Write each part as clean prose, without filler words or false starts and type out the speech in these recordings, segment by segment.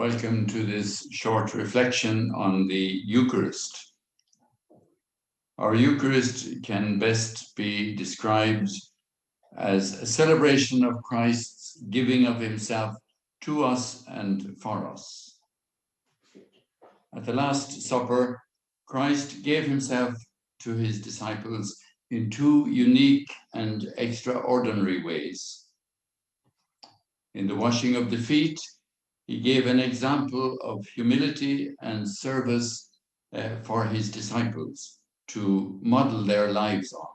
Welcome to this short reflection on the Eucharist. Our Eucharist can best be described as a celebration of Christ's giving of himself to us and for us. At the Last Supper, Christ gave himself to his disciples in two unique and extraordinary ways. In the washing of the feet, he gave an example of humility and service for his disciples to model their lives on.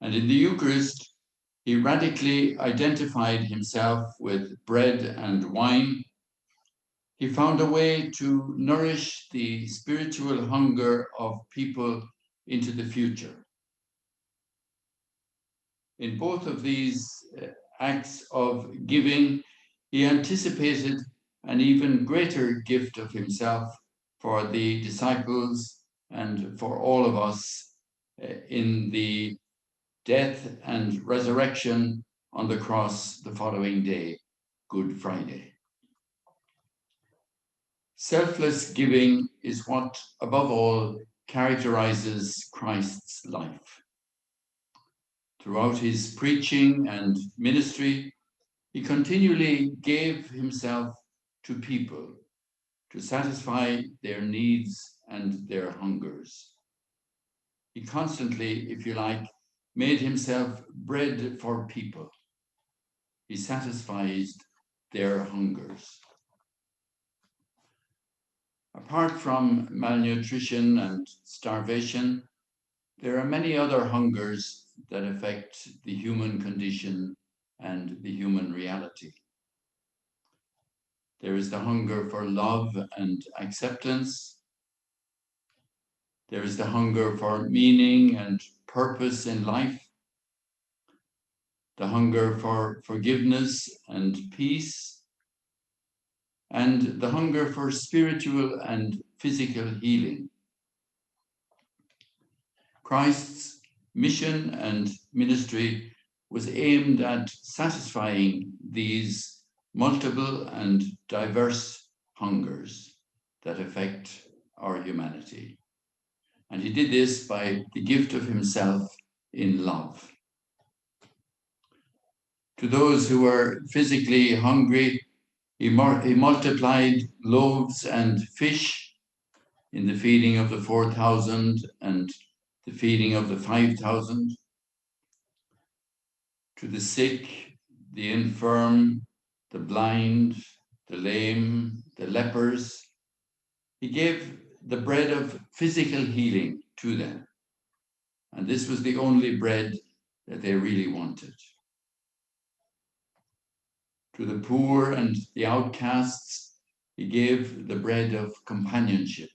And in the Eucharist, he radically identified himself with bread and wine. He found a way to nourish the spiritual hunger of people into the future. In both of these acts of giving, he anticipated an even greater gift of himself for the disciples and for all of us in the death and resurrection on the cross the following day, Good Friday. Selfless giving is what, above all, characterizes Christ's life. Throughout his preaching and ministry, he continually gave himself to people to satisfy their needs and their hungers. He constantly, if you like, made himself bread for people. He satisfied their hungers. Apart from malnutrition and starvation, there are many other hungers that affect the human condition and the human reality. There is the hunger for love and acceptance. There is the hunger for meaning and purpose in life. The hunger for forgiveness and peace. And the hunger for spiritual and physical healing. Christ's mission and ministry was aimed at satisfying these multiple and diverse hungers that affect our humanity. And he did this by the gift of himself in love. To those who were physically hungry, he multiplied loaves and fish in the feeding of the 4,000 and the feeding of the 5,000. To the sick, the infirm, the blind, the lame, the lepers, he gave the bread of physical healing to them. And this was the only bread that they really wanted. To the poor and the outcasts, he gave the bread of companionship.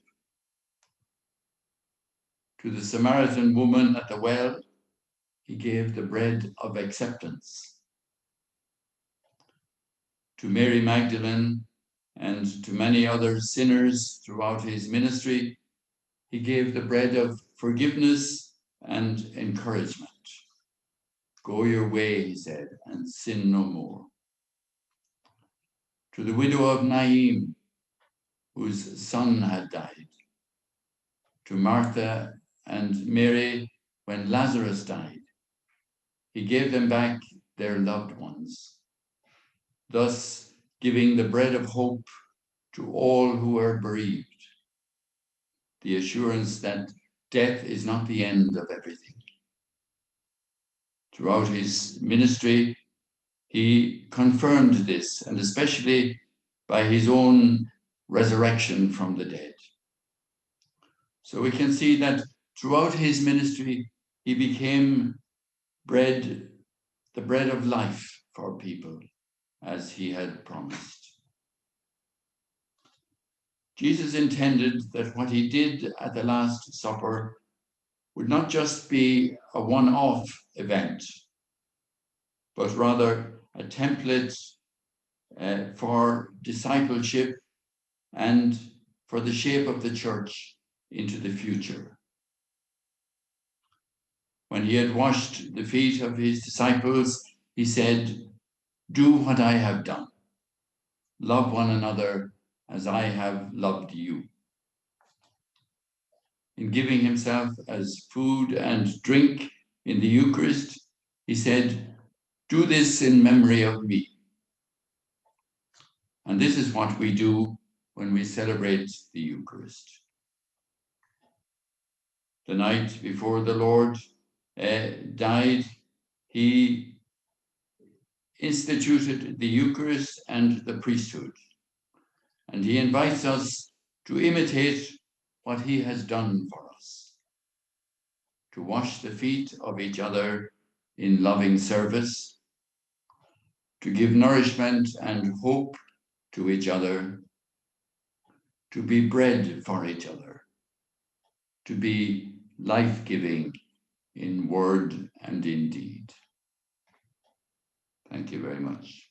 To the Samaritan woman at the well, he gave the bread of acceptance. To Mary Magdalene and to many other sinners throughout his ministry, he gave the bread of forgiveness and encouragement. Go your way, he said, and sin no more. To the widow of Naim, whose son had died. To Martha and Mary when Lazarus died. He gave them back their loved ones, thus giving the bread of hope to all who are bereaved, the assurance that death is not the end of everything. Throughout his ministry, he confirmed this, and especially by his own resurrection from the dead. So we can see that throughout his ministry, he became bread, the bread of life for people, as he had promised. Jesus intended that what he did at the Last Supper would not just be a one-off event, but rather a template for discipleship and for the shape of the church into the future. When he had washed the feet of his disciples, he said, "Do what I have done." love one another as I have loved you. In giving himself as food and drink in the Eucharist, he said, "Do this in memory of me." And this is what we do when we celebrate the Eucharist. The night before the Lord died, he instituted the Eucharist and the priesthood. And he invites us to imitate what he has done for us, to wash the feet of each other in loving service, to give nourishment and hope to each other, to be bread for each other, to be life-giving in word and in deed. Thank you very much.